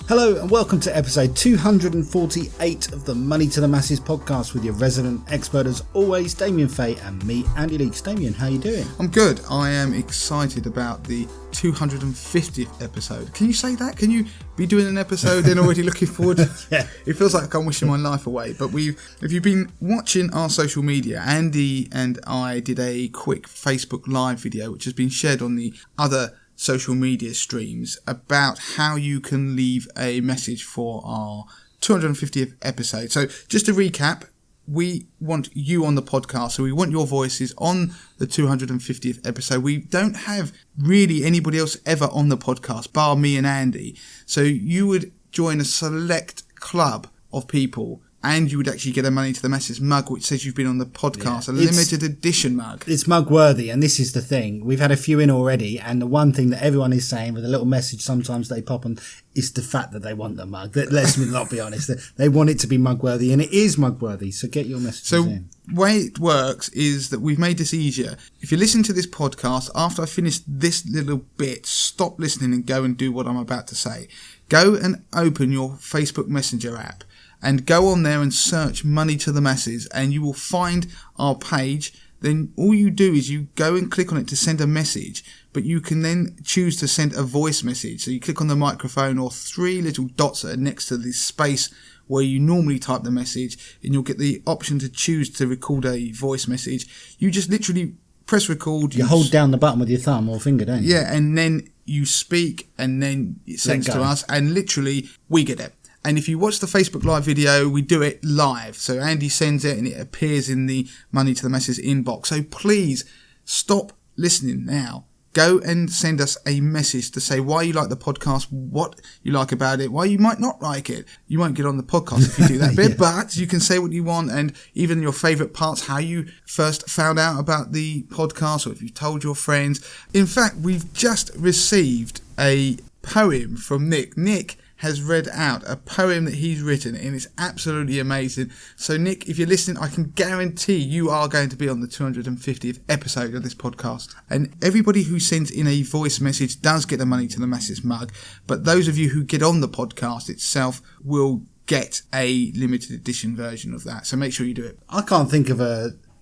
Hello and welcome to episode 248 of the Money to the Masses podcast with your resident expert as always, Damien Fay, and me, Andy Leakes. Damien, how you doing? I'm good. I am excited about the 250th episode. Can you say that? Can you be doing an episode and already looking forward? Yeah. It feels like I'm wishing my life away. But if you've been watching our social media, Andy and I did a quick Facebook Live video, which has been shared on the other social media streams, about how you can leave a message for our 250th episode. So just to recap, we want you on the podcast, so we want your voices on the 250th episode. We don't have really anybody else ever on the podcast, bar me and Andy. So you would join a select club of people, and you would actually get a Money to the Masses mug, which says you've been on the podcast, a limited edition mug. It's mug worthy, and this is the thing. We've had a few in already, and the one thing that everyone is saying with a little message sometimes they pop on is the fact that they want the mug. Let's not be honest. They want it to be mug worthy, and it is mug worthy, so get your messages in. The way it works is that we've made this easier. If you listen to this podcast, after I finish this little bit, stop listening and go and do what I'm about to say. Go and open your Facebook Messenger app, and go on there and search Money to the Masses, and you will find our page. Then all you do is you go and click on it to send a message, but you can then choose to send a voice message. So you click on the microphone or three little dots that are next to this space where you normally type the message, and you'll get the option to choose to record a voice message. You just literally press record. You hold down the button with your thumb or finger, don't you? Yeah, and then you speak, and then it sends to us, and literally we get it. And if you watch the Facebook Live video, we do it live. So Andy sends it and it appears in the Money to the Masses inbox. So please stop listening now. Go and send us a message to say why you like the podcast, what you like about it, why you might not like it. You won't get on the podcast if you do that bit, but you can say what you want, and even your favourite parts, how you first found out about the podcast, or if you told your friends. In fact, we've just received a poem from Nick. Nick has read out a poem that he's written, and it's absolutely amazing. So Nick, if you're listening, I can guarantee you are going to be on the 250th episode of this podcast. And everybody who sends in a voice message does get a Money to the Masses mug, but those of you who get on the podcast itself will get a limited edition version of that. So make sure you do it. I can't think of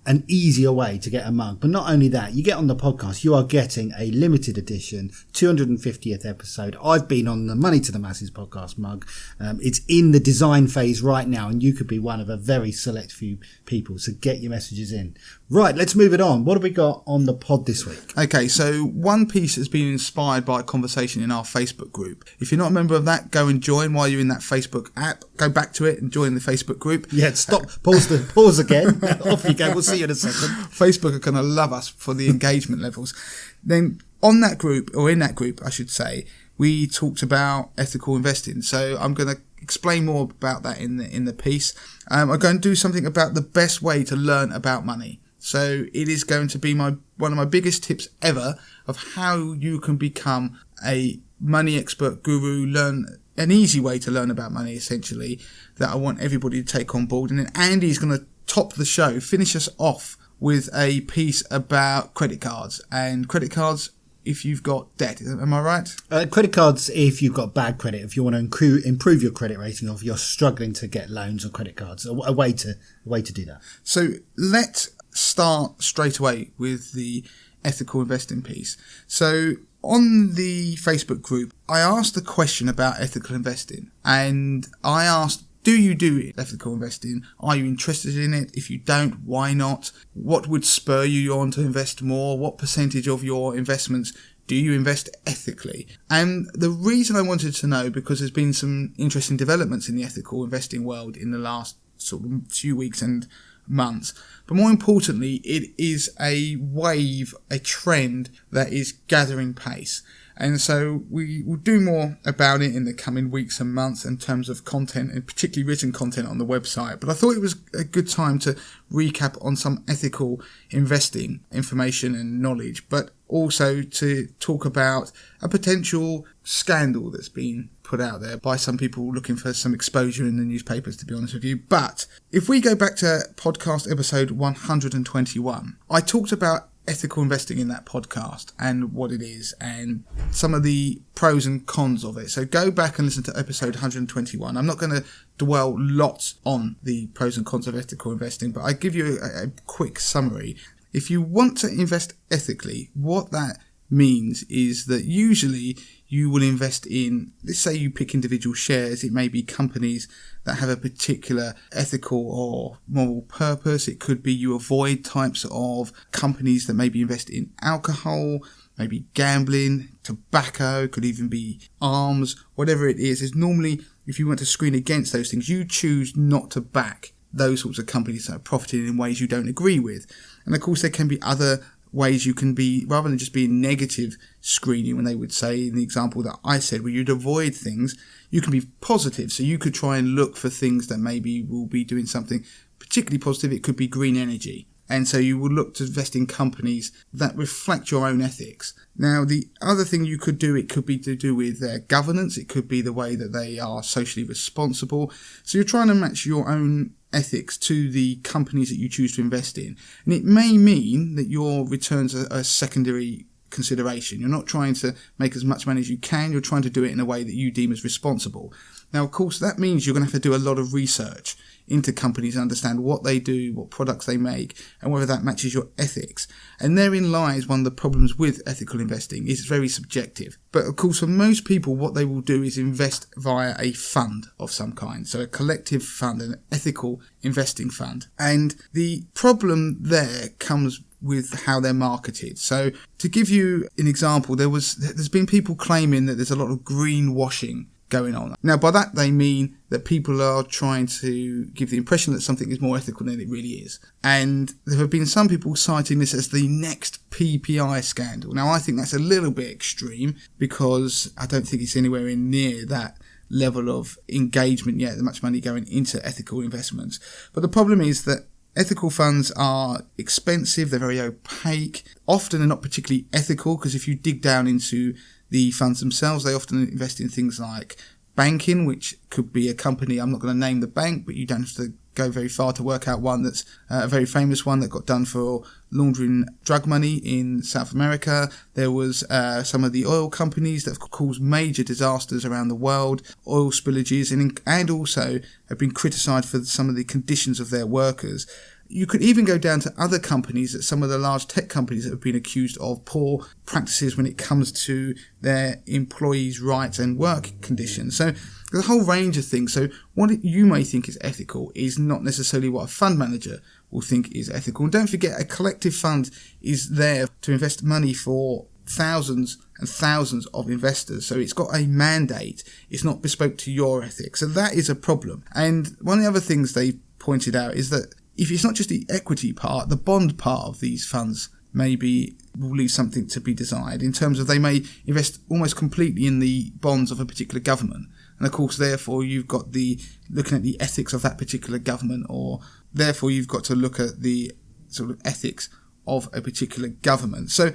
an easier way to get a mug. But not only that, you get on the podcast, you are getting a limited edition 250th episode. I've been on the Money to the Masses podcast mug. It's in the design phase right now, and you could be one of a very select few people. So get your messages in. Right, let's move it on. What have we got on the pod this week? Okay, so one piece has been inspired by a conversation in our Facebook group. If you're not a member of that, go and join while you're in that Facebook app. Go back to it and join the Facebook group. Yeah, stop. Pause again. Off you go. We'll see you in a second. Facebook are going to love us for the engagement levels. Then on that group, or in that group, I should say, we talked about ethical investing. So I'm going to explain more about that in the piece. I'm going to do something about the best way to learn about money. So it is going to be one of my biggest tips ever of how you can become a money expert guru, learn an easy way to learn about money, essentially, that I want everybody to take on board. And then Andy's going to top the show, finish us off with a piece about credit cards. And credit cards, if you've got debt, am I right? Credit cards, if you've got bad credit, if you want to improve your credit rating, or if you're struggling to get loans or credit cards, a way to do that. So let's start straight away with the ethical investing piece. So on the Facebook group, I asked a question about ethical investing, and I asked, do you do ethical investing? Are you interested in it? If you don't, why not? What would spur you on to invest more? What percentage of your investments do you invest ethically? And the reason I wanted to know, because there's been some interesting developments in the ethical investing world in the last sort of few weeks and months. But more importantly, it is a wave, a trend that is gathering pace. And so we will do more about it in the coming weeks and months in terms of content, and particularly written content on the website. But I thought it was a good time to recap on some ethical investing information and knowledge, but also to talk about a potential scandal that's been put out there by some people looking for some exposure in the newspapers, to be honest with you. But if we go back to podcast episode 121, I talked about ethical investing in that podcast and what it is and some of the pros and cons of it. So go back and listen to episode 121. I'm not going to dwell lots on the pros and cons of ethical investing, but I give you a quick summary. If you want to invest ethically, what that means is that usually you will invest in, let's say you pick individual shares, it may be companies that have a particular ethical or moral purpose. It could be you avoid types of companies that maybe invest in alcohol, maybe gambling, tobacco, could even be arms, whatever it is normally, if you want to screen against those things, you choose not to back those sorts of companies that are profiting in ways you don't agree with. And of course there can be other ways you can be, rather than just being negative screening, when they would say in the example that I said, where you'd avoid things, you can be positive. So you could try and look for things that maybe will be doing something particularly positive. It could be green energy. And so you would look to invest in companies that reflect your own ethics. Now, the other thing you could do, it could be to do with their governance. It could be the way that they are socially responsible. So you're trying to match your own ethics to the companies that you choose to invest in. And it may mean that your returns are a secondary consideration. You're not trying to make as much money as you can. You're trying to do it in a way that you deem as responsible. Now, of course, that means you're going to have to do a lot of research into companies and understand what they do, what products they make, and whether that matches your ethics. And therein lies one of the problems with ethical investing. It's very subjective. But of course, for most people, what they will do is invest via a fund of some kind. So a collective fund, an ethical investing fund. And the problem there comes with how they're marketed. So to give you an example, there's been people claiming that there's a lot of greenwashing going on. Now, by that they mean that people are trying to give the impression that something is more ethical than it really is. And there have been some people citing this as the next PPI scandal. Now, I think that's a little bit extreme because I don't think it's anywhere near that level of engagement yet, much money going into ethical investments. But the problem is that ethical funds are expensive, they're very opaque, often they're not particularly ethical, because if you dig down into the funds themselves, they often invest in things like banking, which could be a company, I'm not going to name the bank, but you don't have to go very far to work out one that's a very famous one that got done for laundering drug money in South America. There was some of the oil companies that have caused major disasters around the world, oil spillages, and also have been criticised for some of the conditions of their workers. You could even go down to other companies, that some of the large tech companies that have been accused of poor practices when it comes to their employees' rights and work conditions. So there's a whole range of things. So what you may think is ethical is not necessarily what a fund manager will think is ethical. And don't forget, a collective fund is there to invest money for thousands and thousands of investors. So it's got a mandate. It's not bespoke to your ethics. So that is a problem. And one of the other things they pointed out is that if it's not just the equity part, the bond part of these funds maybe will leave something to be desired, in terms of they may invest almost completely in the bonds of a particular government. And of course, therefore, you've got looking at the ethics of that particular government, or therefore you've got to look at the sort of ethics of a particular government. So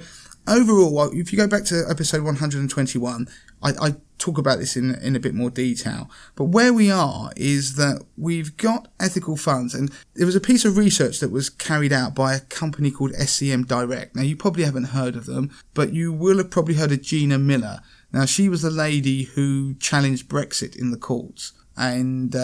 overall, if you go back to episode 121, I talk about this in a bit more detail. But where we are is that we've got ethical funds, and there was a piece of research that was carried out by a company called SCM Direct. Now, you probably haven't heard of them, but you will have probably heard of Gina Miller. Now, she was the lady who challenged Brexit in the courts, and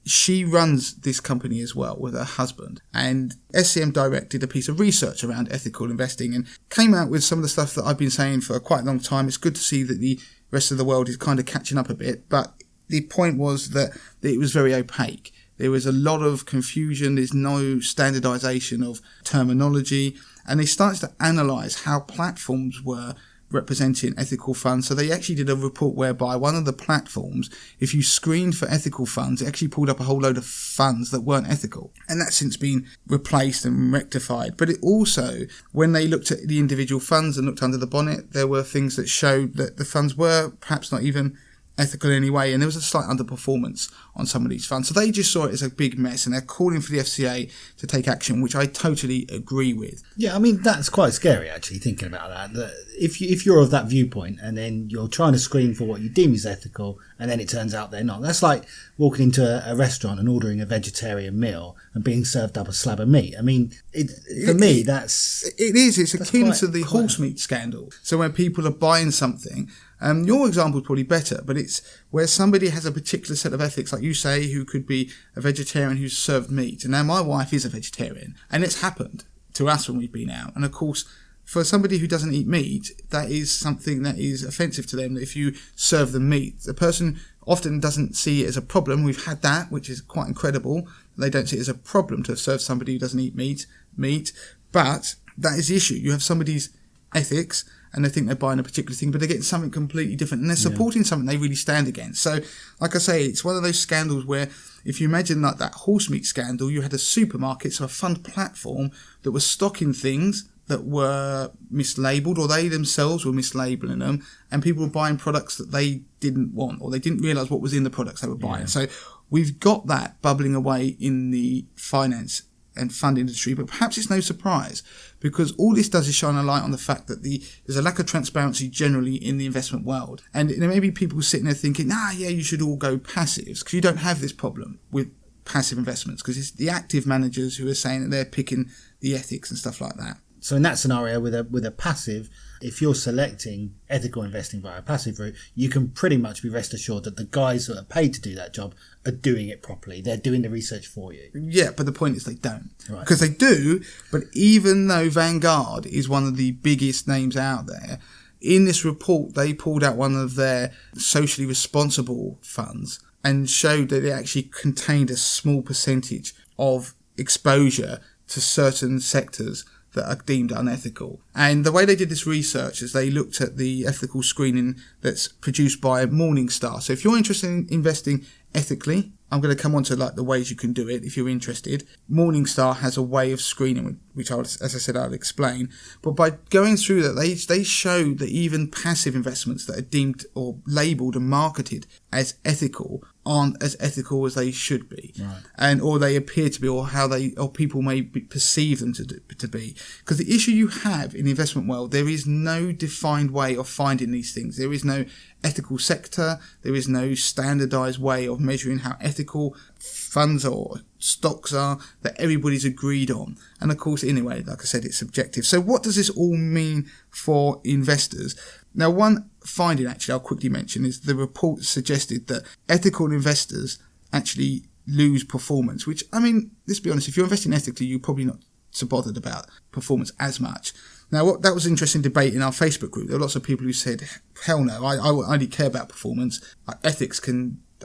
she runs this company as well with her husband. And SCM Direct did a piece of research around ethical investing and came out with some of the stuff that I've been saying for quite a long time. It's good to see that the rest of the world is kind of catching up a bit, but the point was that it was very opaque. There was a lot of confusion. There's no standardization of terminology, and they started to analyze how platforms were representing ethical funds. So they actually did a report whereby one of the platforms, if you screened for ethical funds, it actually pulled up a whole load of funds that weren't ethical. And that's since been replaced and rectified. But it also, when they looked at the individual funds and looked under the bonnet, there were things that showed that the funds were perhaps not even ethical in any way, and there was a slight underperformance on some of these funds. So they just saw it as a big mess, and they're calling for the FCA to take action, which I totally agree with. Yeah, I mean, that's quite scary, actually, thinking about that if you're of that viewpoint, and then you're trying to screen for what you deem is ethical, and then it turns out they're not. That's like walking into a restaurant and ordering a vegetarian meal and being served up a slab of meat. I mean, for me, that's It is. It's akin quite- to the horse meat scandal. So when people are buying something, your example is probably better, but it's where somebody has a particular set of ethics, like you say, who could be a vegetarian who's served meat. And now my wife is a vegetarian, and it's happened to us when we've been out. And of course, for somebody who doesn't eat meat, that is something that is offensive to them. If you serve them meat, the person often doesn't see it as a problem. We've had that, which is quite incredible. They don't see it as a problem to serve somebody who doesn't eat meat. But that is the issue. You have somebody's ethics and they think they're buying a particular thing, but they're getting something completely different and they're supporting something they really stand against. So, like I say, it's one of those scandals where if you imagine like that horse meat scandal, you had a supermarket, so a fund platform that was stocking things that were mislabeled, or they themselves were mislabeling them, and people were buying products that they didn't want, or they didn't realise what was in the products they were buying. Yeah. So we've got that bubbling away in the finance and fund industry, but perhaps it's no surprise, because all this does is shine a light on the fact that there's a lack of transparency generally in the investment world. And there may be people sitting there thinking, you should all go passives, because you don't have this problem with passive investments, because it's the active managers who are saying that they're picking the ethics and stuff like that. So in that scenario, with a passive, if you're selecting ethical investing via a passive route, you can pretty much be rest assured that the guys that are paid to do that job are doing it properly. They're doing the research for you. Yeah, but the point is they don't. Right. Because they do, but even though Vanguard is one of the biggest names out there, in this report, they pulled out one of their socially responsible funds and showed that it actually contained a small percentage of exposure to certain sectors that are deemed unethical. And the way they did this research is they looked at the ethical screening that's produced by Morningstar. So if you're interested in investing ethically, I'm going to come on to like the ways you can do it if you're interested. Morningstar has a way of screening, which as I said, I'll explain. But by going through that, they show that even passive investments that are deemed or labelled and marketed as ethical aren't as ethical as they should be, right. Or they appear to be, or people may perceive them to be. Because the issue you have in the investment world, there is no defined way of finding these things. There is no ethical sector. There is no standardised way of measuring how ethical funds or stocks are that everybody's agreed on. And of course, anyway, like I said, it's subjective. So what does this all mean for investors? Now, one finding actually I'll quickly mention is the report suggested that ethical investors actually lose performance, which, I mean, let's be honest, if you're investing ethically, you're probably not so bothered about performance as much. Now, that was an interesting debate in our Facebook group. There were lots of people who said, hell no, I only care about performance. Ethics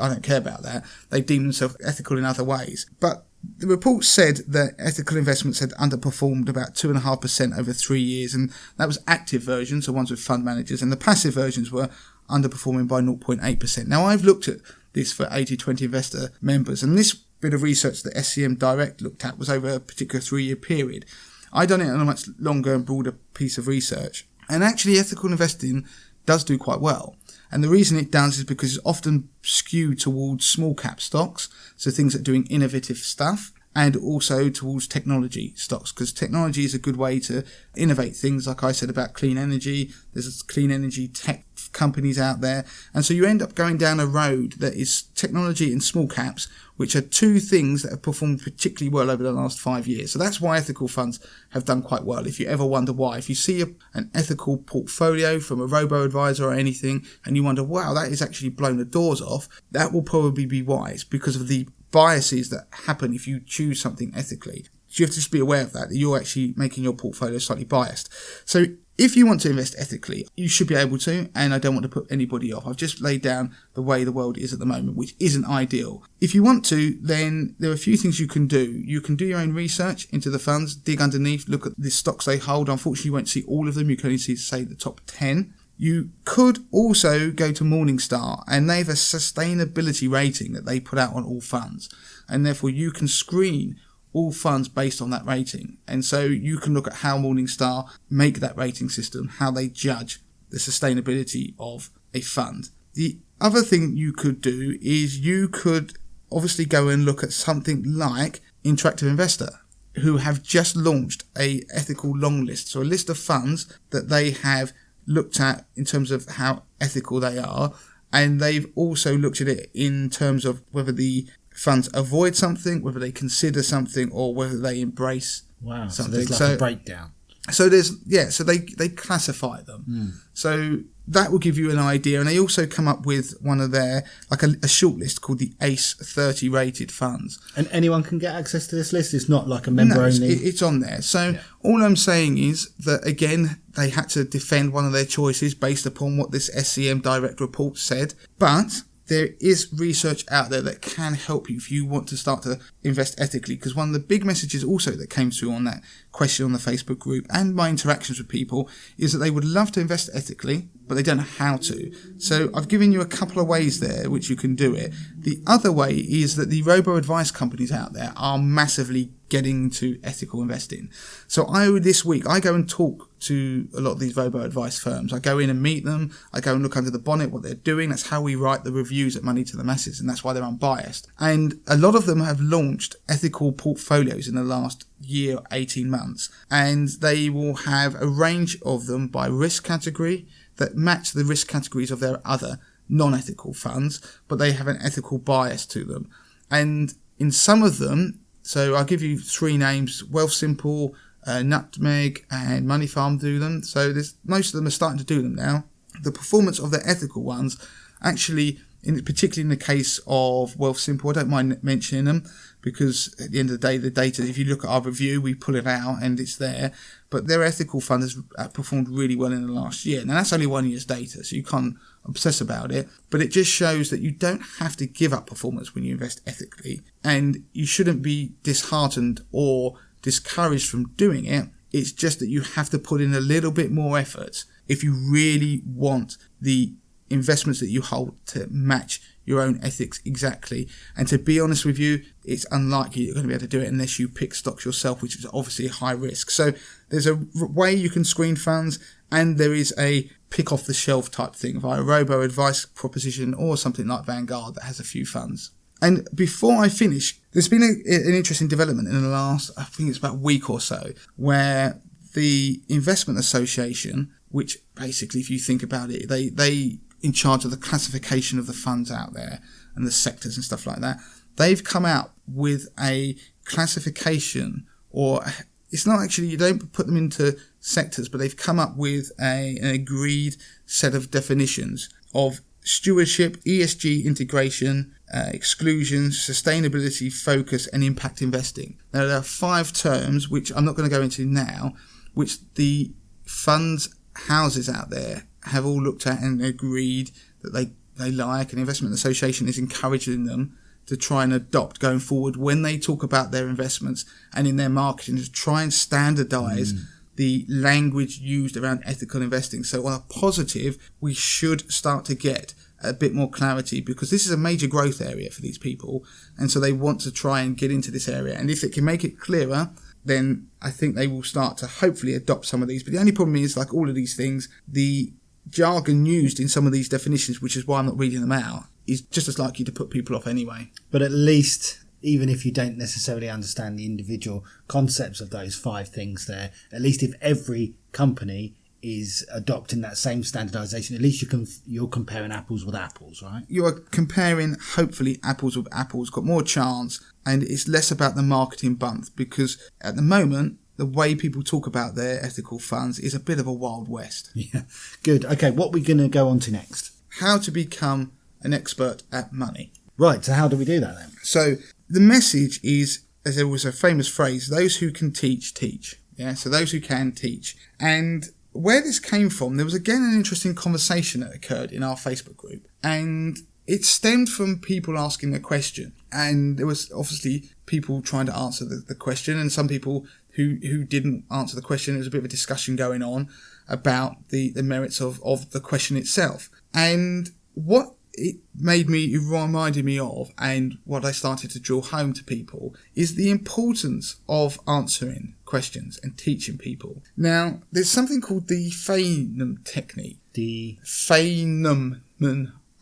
I don't care about that. They deem themselves ethical in other ways. But the report said that ethical investments had underperformed about 2.5% over 3 years, and that was active versions, so ones with fund managers, and the passive versions were underperforming by 0.8%. Now, I've looked at this for 80/20 investor members, and this bit of research that SCM Direct looked at was over a particular 3-year period. I've done it on a much longer and broader piece of research, and actually ethical investing does do quite well. And the reason it does is because it's often skewed towards small cap stocks, so things that are doing innovative stuff, and also towards technology stocks, because technology is a good way to innovate things, like I said about clean energy. There's clean energy tech companies out there, and so you end up going down a road that is technology and small caps, which are two things that have performed particularly well over the last 5 years. So that's why ethical funds have done quite well. If you ever wonder why, if you see an ethical portfolio from a robo-advisor or anything, and you wonder, wow, that is actually blown the doors off, that will probably be wise because of the biases that happen if you choose something ethically. So you have to just be aware of that you're actually making your portfolio slightly biased. So if you want to invest ethically, you should be able to, and I don't want to put anybody off. I've just laid down the way the world is at the moment, which isn't ideal. If you want to, then there are a few things you can do. You can do your own research into the funds, dig underneath, look at the stocks they hold. Unfortunately, you won't see all of them. You can only see, say, the top 10. You could also go to Morningstar, and they have a sustainability rating that they put out on all funds, and therefore you can screen all funds based on that rating. And so you can look at how Morningstar make that rating system, how they judge the sustainability of a fund. The other thing you could do is you could obviously go and look at something like Interactive Investor, who have just launched a ethical long list, so a list of funds that they have looked at in terms of how ethical they are, and they've also looked at it in terms of whether the funds avoid something, whether they consider something, or whether they embrace something. So there's like a breakdown. So they classify them. So that will give you an idea. And they also come up with one of their, like a short list called the ACE 30 rated funds. And anyone can get access to this list? It's not like a member only? It's on there. So all I'm saying is that, again, they had to defend one of their choices based upon what this SCM direct report said. But there is research out there that can help you if you want to start to invest ethically. Because one of the big messages also that came through on that question on the Facebook group and my interactions with people is that they would love to invest ethically, but they don't know how to. So I've given you a couple of ways there which you can do it. The other way is that the robo-advice companies out there are massively getting to ethical investing. So this week, I go and talk to a lot of these robo-advice firms. I go in and meet them. I go and look under the bonnet, what they're doing. That's how we write the reviews at Money to the Masses, and that's why they're unbiased. And a lot of them have launched ethical portfolios in the last year, 18 months. And they will have a range of them by risk category that match the risk categories of their other non-ethical funds, but they have an ethical bias to them. And in some of them, so I'll give you 3 names: Wealthsimple, Nutmeg, and Money Farm do them. So most of them are starting to do them now. The performance of the ethical ones, actually, particularly in the case of Wealthsimple, I don't mind mentioning them because at the end of the day, the data, if you look at our review, we pull it out and it's there. But their ethical fund has performed really well in the last year. Now, that's only 1 year's data, so you can't obsess about it. But it just shows that you don't have to give up performance when you invest ethically. And you shouldn't be disheartened or discouraged from doing it. It's just that you have to put in a little bit more effort if you really want the investments that you hold to match your own ethics exactly. And to be honest with you, it's unlikely you're going to be able to do it unless you pick stocks yourself, which is obviously a high risk. So there's a way you can screen funds, and there is a pick off the shelf type thing via a robo advice proposition or something like Vanguard that has a few funds. And before I finish, there's been an interesting development in the last, I think it's about a week or so, where the Investment Association, which basically, if you think about it, they in charge of the classification of the funds out there and the sectors and stuff like that, they've come out with a classification, or it's not actually, you don't put them into sectors, but they've come up with an agreed set of definitions of stewardship, ESG integration, exclusions, sustainability, focus, and impact investing. Now, there are 5 terms, which I'm not going to go into now, which the funds houses out there have all looked at and agreed that they like, and the Investment Association is encouraging them to try and adopt going forward when they talk about their investments and in their marketing, to try and standardise the language used around ethical investing. So on a positive, we should start to get a bit more clarity, because this is a major growth area for these people, and so they want to try and get into this area. And if it can make it clearer, then I think they will start to hopefully adopt some of these. But the only problem is, like all of these things, the jargon used in some of these definitions, which is why I'm not reading them out, is just as likely to put people off anyway. But at least, even if you don't necessarily understand the individual concepts of those 5 things there, at least if every company is adopting that same standardization, at least you're comparing apples with apples, right? You are comparing, hopefully, apples with apples, got more chance, and it's less about the marketing bump, because at the moment, the way people talk about their ethical funds is a bit of a wild west. Yeah, good. Okay, what are we going to go on to next? How to become an expert at money. Right, so how do we do that then? So the message is, as there was a famous phrase, those who can teach, teach. Yeah, so those who can teach. And where this came from, there was again an interesting conversation that occurred in our Facebook group. And it stemmed from people asking a question. And there was obviously people trying to answer the question, and some people who didn't answer the question. There was a bit of a discussion going on about the merits of the question itself. And what it reminded me of, and what I started to draw home to people, is the importance of answering questions and teaching people. Now, there's something called the Feynman technique. The Feynman.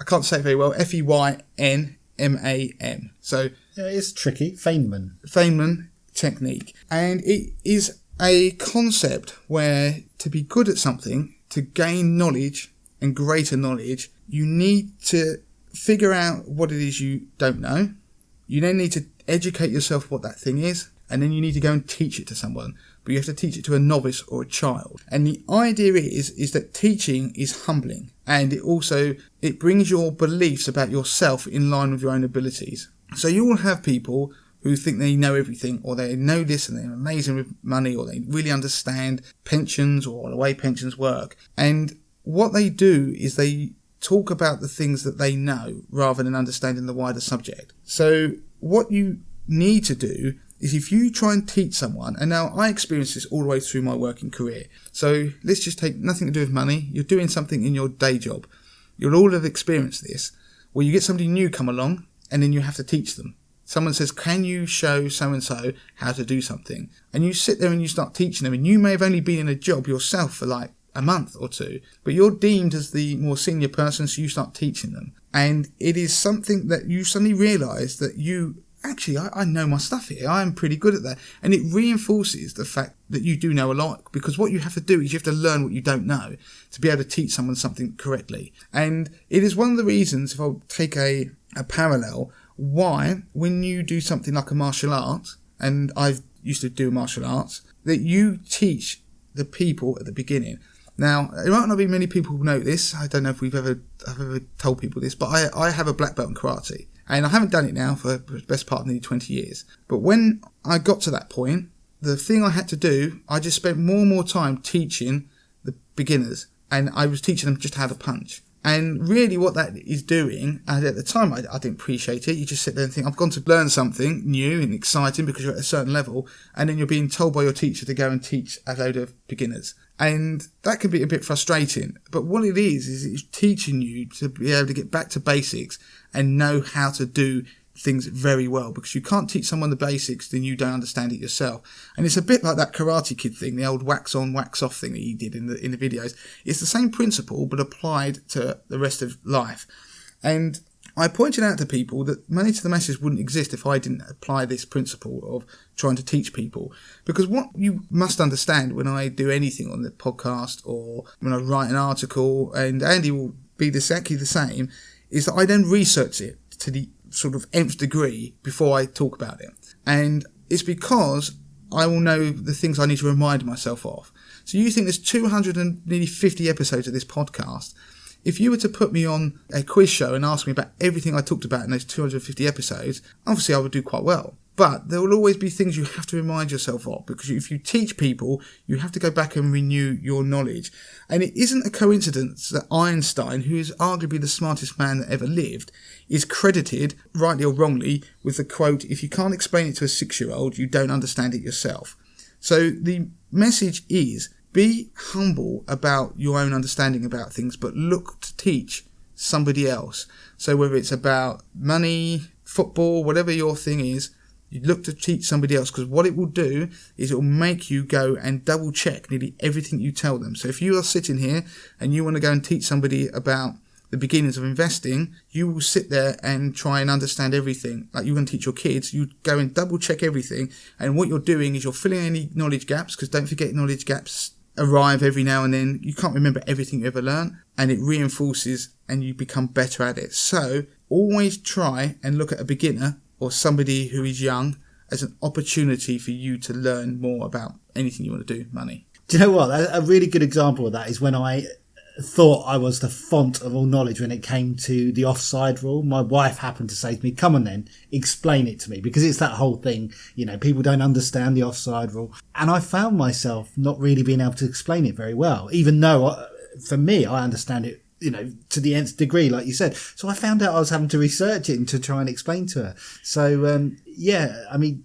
I can't say it very well. Feynman. So yeah, it's tricky. Feynman technique. And it is a concept where to be good at something, to gain knowledge and greater knowledge, you need to figure out what it is you don't know. You then need to educate yourself what that thing is, and then you need to go and teach it to someone. but you have to teach it to a novice or a child. And the idea is that teaching is humbling, and it brings your beliefs about yourself in line with your own abilities. So you will have people who think they know everything, or they know this and they're amazing with money, or they really understand pensions or the way pensions work. And what they do is they talk about the things that they know rather than understanding the wider subject. So what you need to do is, if you try and teach someone, and now I experienced this all the way through my working career. So let's just take nothing to do with money. You're doing something in your day job. You'll all have experienced this, where you get somebody new come along and then you have to teach them. Someone says, can you show so-and-so how to do something? And you sit there and you start teaching them, and you may have only been in a job yourself for like a month or two, but you're deemed as the more senior person, so you start teaching them. And it is something that you suddenly realise that I know my stuff here. I am pretty good at that. And it reinforces the fact that you do know a lot, because what you have to do is you have to learn what you don't know to be able to teach someone something correctly. And it is one of the reasons, if I'll take a parallel, why when you do something like a martial art, and I used to do martial arts, that you teach the people at the beginning. Now, there might not be many people who know this. I don't know if I've ever told people this, but I have a black belt in karate. And I haven't done it now for the best part of nearly 20 years. But when I got to that point, the thing I had to do, I just spent more and more time teaching the beginners. And I was teaching them just how to punch. And really what that is doing, and at the time I didn't appreciate it, you just sit there and think, I've gone to learn something new and exciting because you're at a certain level, and then you're being told by your teacher to go and teach a load of beginners. And that can be a bit frustrating. But what it is it's teaching you to be able to get back to basics and know how to do things very well, because you can't teach someone the basics then you don't understand it yourself. And it's a bit like that Karate Kid thing, the old wax on wax off thing that he did in the videos. It's the same principle but applied to the rest of life. And I pointed out to people that Money to the Masses wouldn't exist if I didn't apply this principle of trying to teach people. Because what you must understand when I do anything on the podcast or when I write an article, and Andy will be exactly the same, is that I then research it to the sort of nth degree before I talk about it. And it's because I will know the things I need to remind myself of. So you think there's 250 episodes of this podcast. If you were to put me on a quiz show and ask me about everything I talked about in those 250 episodes, obviously I would do quite well. But there will always be things you have to remind yourself of, because if you teach people, you have to go back and renew your knowledge. And it isn't a coincidence that Einstein, who is arguably the smartest man that ever lived, is credited, rightly or wrongly, with the quote, if you can't explain it to a 6-year-old, you don't understand it yourself. So the message is, be humble about your own understanding about things, but look to teach somebody else. So whether it's about money, football, whatever your thing is, you look to teach somebody else, because what it will do is it will make you go and double check nearly everything you tell them. So if you are sitting here and you want to go and teach somebody about the beginnings of investing, you will sit there and try and understand everything. Like you're going to teach your kids, you go and double check everything. And what you're doing is you're filling any knowledge gaps, because don't forget knowledge gaps arrive every now and then. You can't remember everything you ever learned, and it reinforces and you become better at it. So always try and look at a beginner or somebody who is young as an opportunity for you to learn more about anything you want to do, money. Do you know what? A really good example of that is when I thought I was the font of all knowledge when it came to the offside rule. My wife happened to say to me, come on then, explain it to me, because it's that whole thing, people don't understand the offside rule. And I found myself not really being able to explain it very well, even though for me, I understand it, to the nth degree, like you said. So I found out I was having to research it and to try and explain to her. So,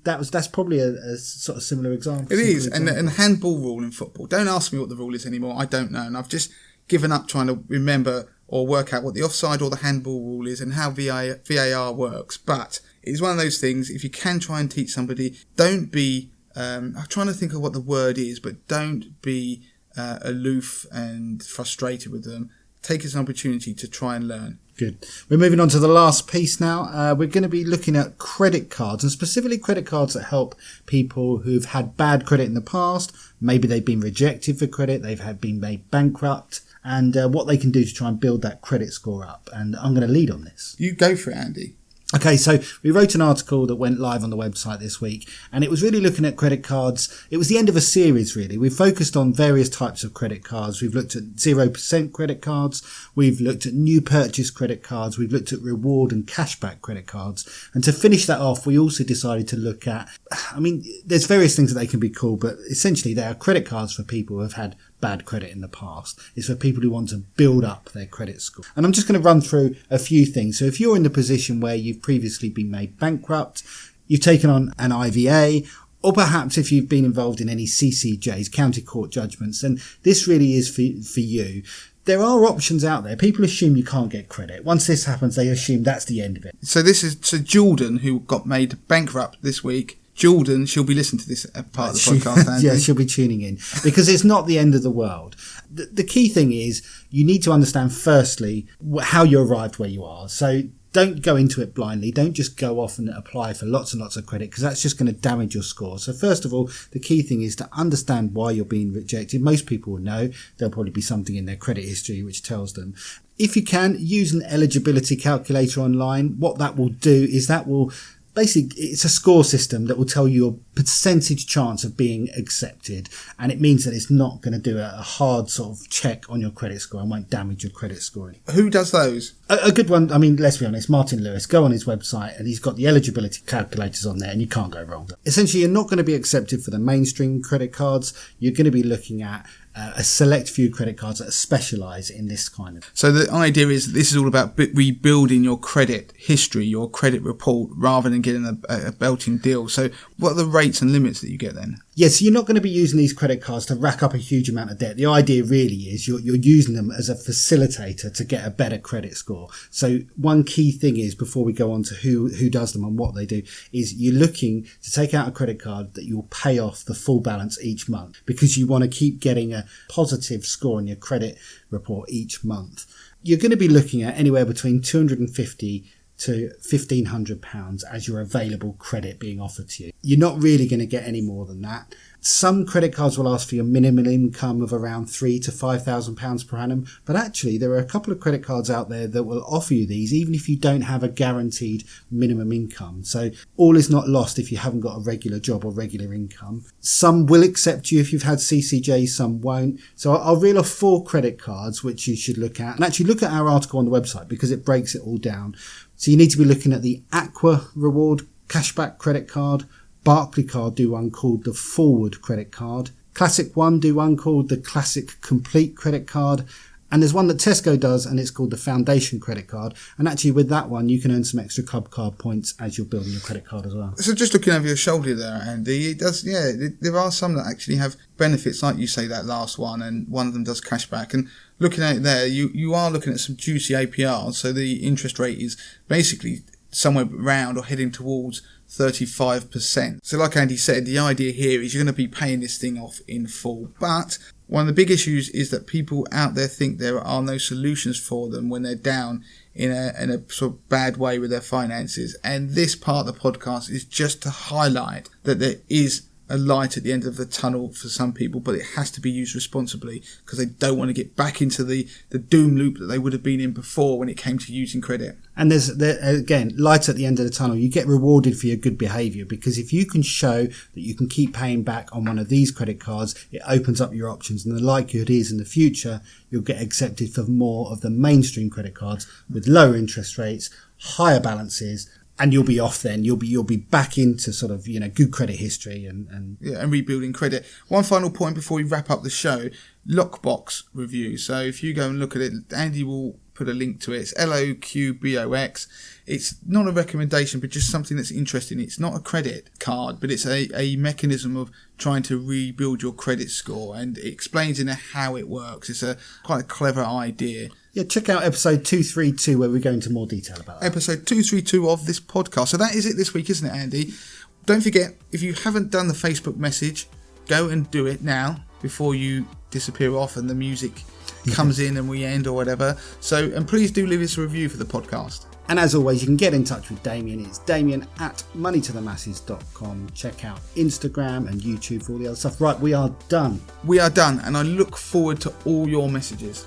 that's probably a sort of similar example. It is. And the handball rule in football. Don't ask me what the rule is anymore. I don't know. And I've just given up trying to remember or work out what the offside or the handball rule is and how VAR works. But it's one of those things, if you can try and teach somebody, don't be, I'm trying to think of what the word is, but don't be aloof and frustrated with them. Take it as an opportunity to try and learn. Good. We're moving on to the last piece now. We're going to be looking at credit cards, and specifically credit cards that help people who've had bad credit in the past. Maybe they've been rejected for credit, they've been made bankrupt, and what they can do to try and build that credit score up. And I'm going to lead on this. You go for it, Andy. Okay, so we wrote an article that went live on the website this week, and it was really looking at credit cards. It was the end of a series, really. We've focused on various types of credit cards. We've looked at 0% credit cards. We've looked at new purchase credit cards. We've looked at reward and cashback credit cards. And to finish that off, we also decided to look at, there's various things that they can be called, but essentially they are credit cards for people who have had bad credit in the past. It's for people who want to build up their credit score. And I'm just going to run through a few things. So if you're in the position where you've previously been made bankrupt, you've taken on an IVA, or perhaps if you've been involved in any CCJs, county court judgments, then this really is for you. There are options out there. People assume you can't get credit. Once this happens, they assume that's the end of it. So Jordan, who got made bankrupt this week, Jordan, she'll be listening to this part of the podcast, Andy. Yeah, she'll be tuning in because it's not the end of the world. The key thing is you need to understand firstly how you arrived where you are. So don't go into it blindly. Don't just go off and apply for lots and lots of credit because that's just going to damage your score. So first of all, the key thing is to understand why you're being rejected. Most people will know. There'll probably be something in their credit history which tells them. If you can, use an eligibility calculator online. What that will do is that will basically, it's a score system that will tell you your percentage chance of being accepted, and it means that it's not going to do a hard sort of check on your credit score and won't damage your credit scoring. Who does those? A good one, let's be honest, Martin Lewis. Go on his website and he's got the eligibility calculators on there and you can't go wrong. Essentially, you're not going to be accepted for the mainstream credit cards. You're going to be looking at a select few credit cards that specialise in this kind of. So the idea is this is all about rebuilding your credit history, your credit report, rather than getting a belting deal. So what are the rates and limits that you get then? Yes, you're not going to be using these credit cards to rack up a huge amount of debt. The idea really is you're using them as a facilitator to get a better credit score. So one key thing is, before we go on to who does them and what they do, is you're looking to take out a credit card that you'll pay off the full balance each month because you want to keep getting a positive score on your credit report each month. You're going to be looking at anywhere between £250 to £1,500 as your available credit being offered to you. You're not really going to get any more than that. Some credit cards will ask for your minimum income of around £3,000 to £5,000 per annum, but actually there are a couple of credit cards out there that will offer you these even if you don't have a guaranteed minimum income. So all is not lost if you haven't got a regular job or regular income. Some will accept you if you've had CCJ, some won't. So I'll reel off 4 credit cards which you should look at, and actually look at our article on the website because it breaks it all down. So you need to be looking at the Aqua Reward Cashback Credit Card. Barclaycard do one called the Forward Credit Card. Classic One do one called the Classic Complete Credit Card. And there's one that Tesco does, and it's called the Foundation Credit Card. And actually with that one, you can earn some extra club card points as you're building your credit card as well. So just looking over your shoulder there, Andy, it does, there are some that actually have benefits, like you say, that last one, and one of them does cashback. And looking at it there, you are looking at some juicy APRs. So the interest rate is basically somewhere around or heading towards 35%. So like Andy said, the idea here is you're going to be paying this thing off in full. But one of the big issues is that people out there think there are no solutions for them when they're down in a sort of bad way with their finances. And this part of the podcast is just to highlight that there is a light at the end of the tunnel for some people, but it has to be used responsibly because they don't want to get back into the doom loop that they would have been in before when it came to using credit. And there's again, light at the end of the tunnel. You get rewarded for your good behaviour because if you can show that you can keep paying back on one of these credit cards, it opens up your options, and the likelihood is in the future you'll get accepted for more of the mainstream credit cards with lower interest rates, higher balances, and you'll be off then. You'll be back into sort of, good credit history and rebuilding credit. One final point before we wrap up the show, Lockbox review. So if you go and look at it, Andy will put a link to it. It's LOQBOX. It's not a recommendation, but just something that's interesting. It's not a credit card, but it's a mechanism of trying to rebuild your credit score, and it explains in how it works. It's quite a clever idea. Yeah, check out episode 232 where we go into more detail about that. Episode 232 of this podcast. So that is it this week, isn't it, Andy? Don't forget, if you haven't done the Facebook message, go and do it now before you disappear off and the music comes in and we end or whatever. So, and please do leave us a review for the podcast. And as always, you can get in touch with Damien. It's damien@moneytothemasses.com. Check out Instagram and YouTube for all the other stuff. Right, we are done. We are done, and I look forward to all your messages.